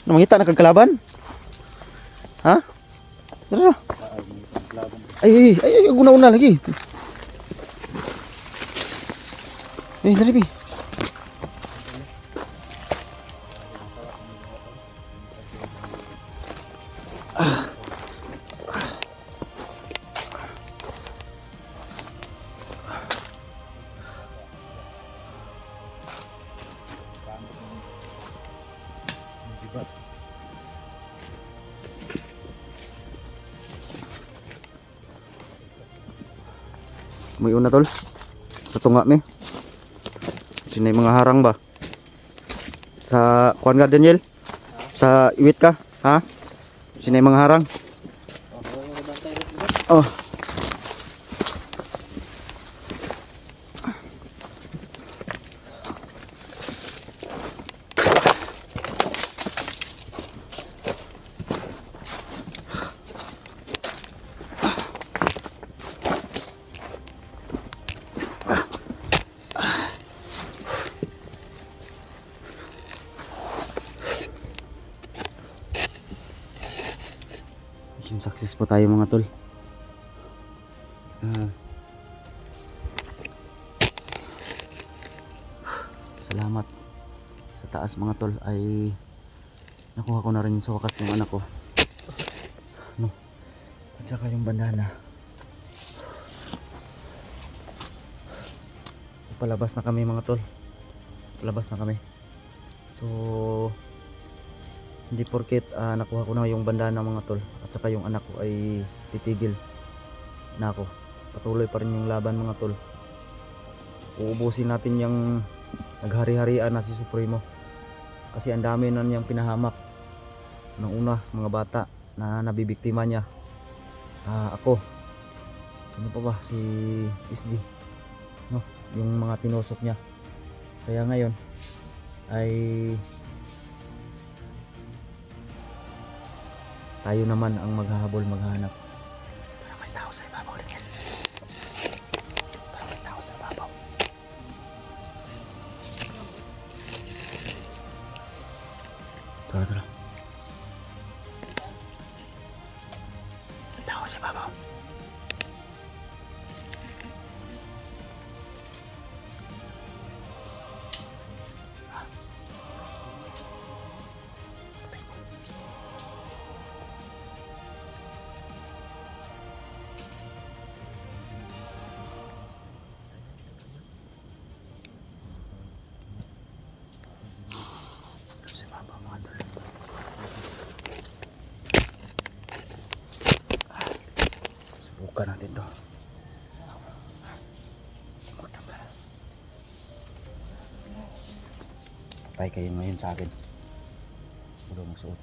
Namangita na kagkalaban? Ha? Tara. Ay, guna-una lagi. Dali pi. May una tol. Sa tunga mi. Sinay mga harang ba? Sa kuan ka Daniel? Sa iwit ka, ha? Sinay mga harang? Oh. success po tayo mga tol. Salamat sa taas mga tol ay nakuha ko na rin sa wakas yung anak ko. No. At saka yung bandana. Palabas na kami mga tol. Palabas na kami. So hindi porket nakuha ko na yung bandana mga tol at saka yung anak ko ay titigil na ako. Patuloy pa rin yung laban mga tol. Uubusin natin yung naghari-harian na si Supremo. Kasi ang dami na niyang pinahamak. Nung una mga bata na nabibiktima niya. Ako. Ano pa ba? Si SG. No, yung mga tinusok niya. Kaya ngayon ay tayo naman ang maghahabol, maghahanap. Parang may tao sa ibabaw rin yan. Parang may tao sa ibabaw. Tara. May tao sa ibabaw. Sa ibabaw mga tol. Subukan natin to. Patay kayo ngayon sa akin. Ulo magsuot.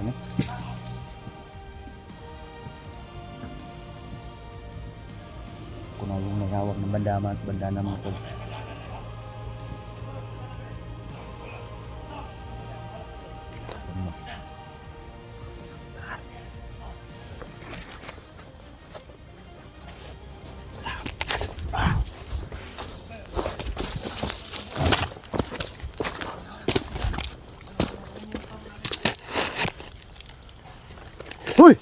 Ano? Ako na yung nahawak ng bandana mga tol. Hoy!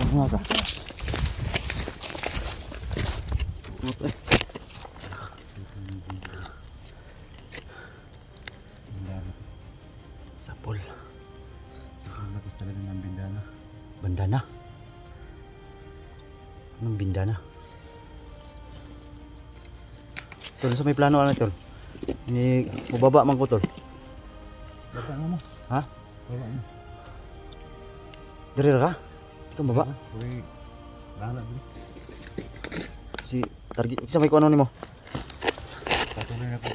Ano nga ka? Puto eh. Sapol. Ang lakas talaga ng bindana. Bandana? Anong bindana? Tol, sa may plano ano tol? Ini mababa man ko tol. Baba mo. Ha? Baba mo. Dire ka? Ito baba. Uy, bahala dun. Si target isa may kuno nimo. Patuloy na ko.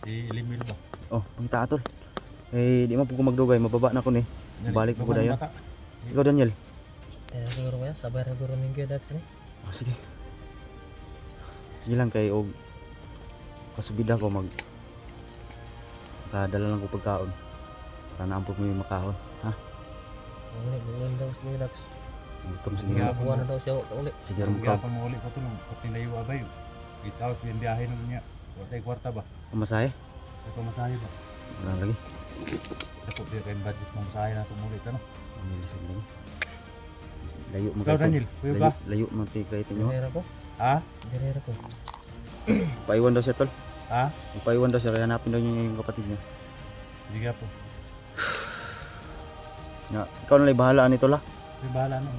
Si Limil ba? Oh, pangita tol. Eh di man po ko magdugay, mababa na ko ni. Balik ko dayon. Ikaw Daniel. Kaya siguro kaya, sabay na siguro minggu dags ni. Oh, sige. Sige lang kay og kasubida ko kadala lang ko pagkaon. Para naampot mo yung makahon. Ha? Buwan daw si dags. Gutom sige. Yeah. Buwan na daw siya ulit. Sige Ang mo ka. gapang mo ulit ko tulong. Pag nilayo abay. Itaw yung biyahe nun niya. Wala kwarta ba? Pamasahe? Sa pamasahe ba? Wala lagi. Dapat din kayong budget mong masahe na tumulit. Ano? Bilisan lang. Layo mo Ikaw Daniel, kuya ba? Layo mo kay tinyo. Direra ko. Ha? Direra ko. Paiwan daw siya tol. Ha? Paiwan daw siya kaya hanapin daw niya yung kapatid niya. Sige po. Na, ikaw na lang bahala nito la. May bahala na.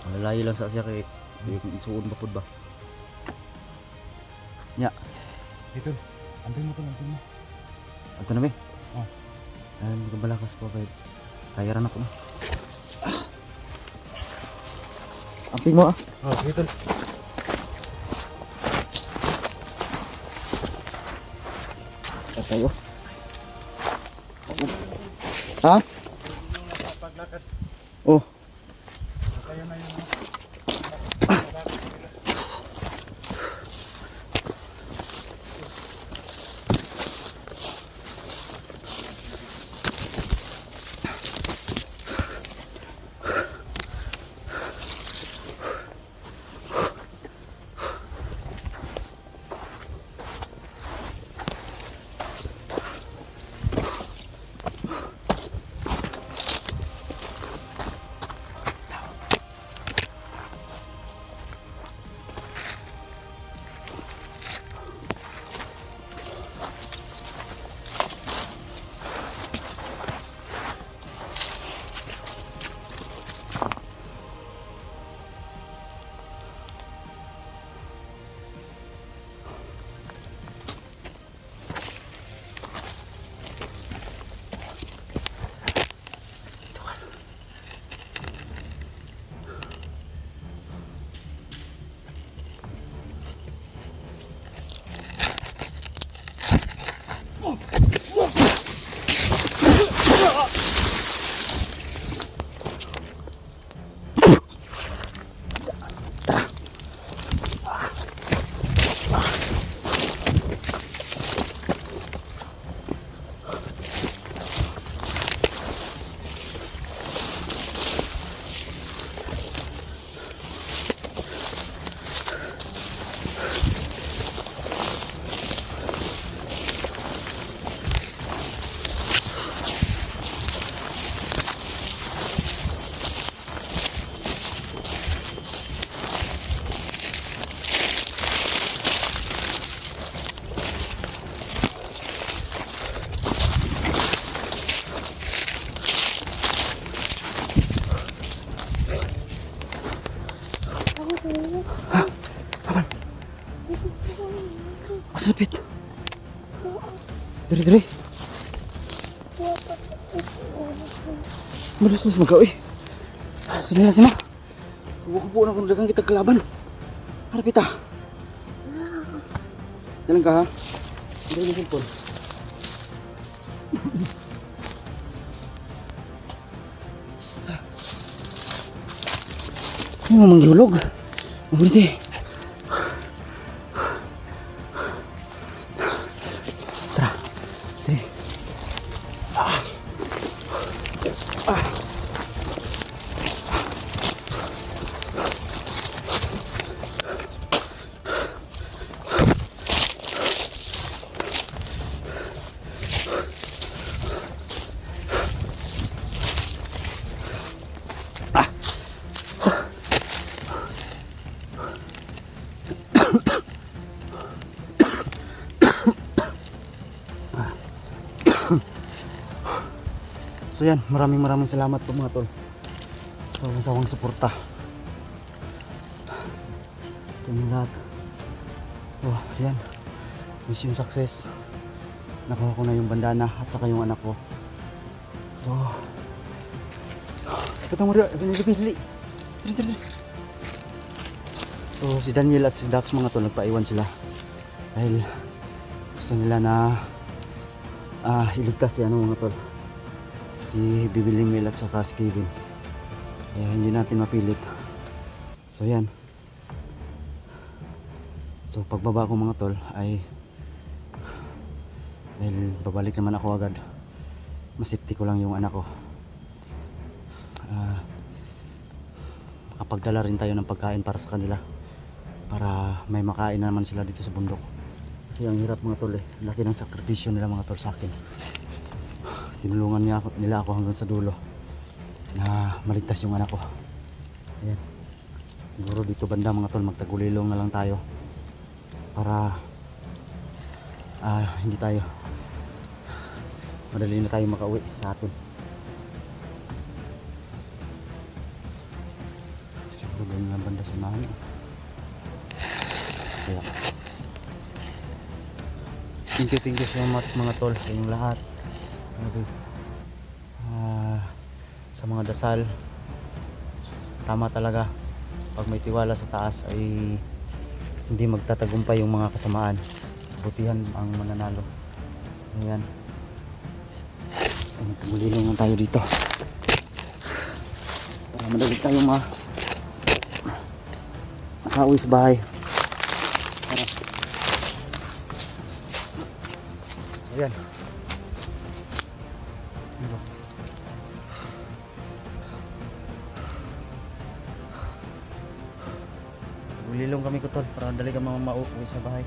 Malalayo lang sa siya kay isuon ba pud ba. Ito. Antay mo to, antay mo. Ato na be. Oh. Ay, hindi ko balakas po kay kayaran ako na. Amping mo ah. Oh, ito. Tayo. Ha? Paglakad. Oh. Kaya na yun. Masapit. Diri. Malas magaw eh. Sila na. Kubo na kung dagang kita kalaban. Harapit ah. Dalang ka ha. Hindi yung cellphone. Ano mo manghulog? Mabulit eh. So yan, maraming salamat po mga tol sa masawang suporta sa inyo lahat. Oh, yan, mission success. Nakuha ko na yung bandana at saka yung anak ko. So katong mo dili. So si Daniel at si Dax mga tol, nagpaiwan sila dahil gusto nila na iligtas si mga tol, si Bibiling Mel at saka si Kevin. Kaya hindi natin mapilit. So yan. So pagbaba ko mga tol ay dahil babalik naman ako agad, masipti ko lang yung anak ko. Makapagdala rin tayo ng pagkain para sa kanila, para may makain na naman sila dito sa bundok. Kasi ang hirap mga tol eh, laki ng sakripisyo nila mga tol sa akin. Tinulungan nila ako hanggang sa dulo na maligtas yung anak ko. Ayan. Siguro dito banda mga tol, magtagulilong na lang tayo para hindi tayo madali na tayo makauwi sa atin. Siguro doon lang banda sa mahal. Kaya thank you so much mga tol sa inyong lahat. Sa mga dasal, tama talaga, pag may tiwala sa taas ay hindi magtatagumpay yung mga kasamaan, butihan ang mananalo. Ayan, magulilong lang tayo dito para madali tayo nakauwi sa bahay. Ayan. Ulilong kami ko tol para dali ka mauwi sa bahay.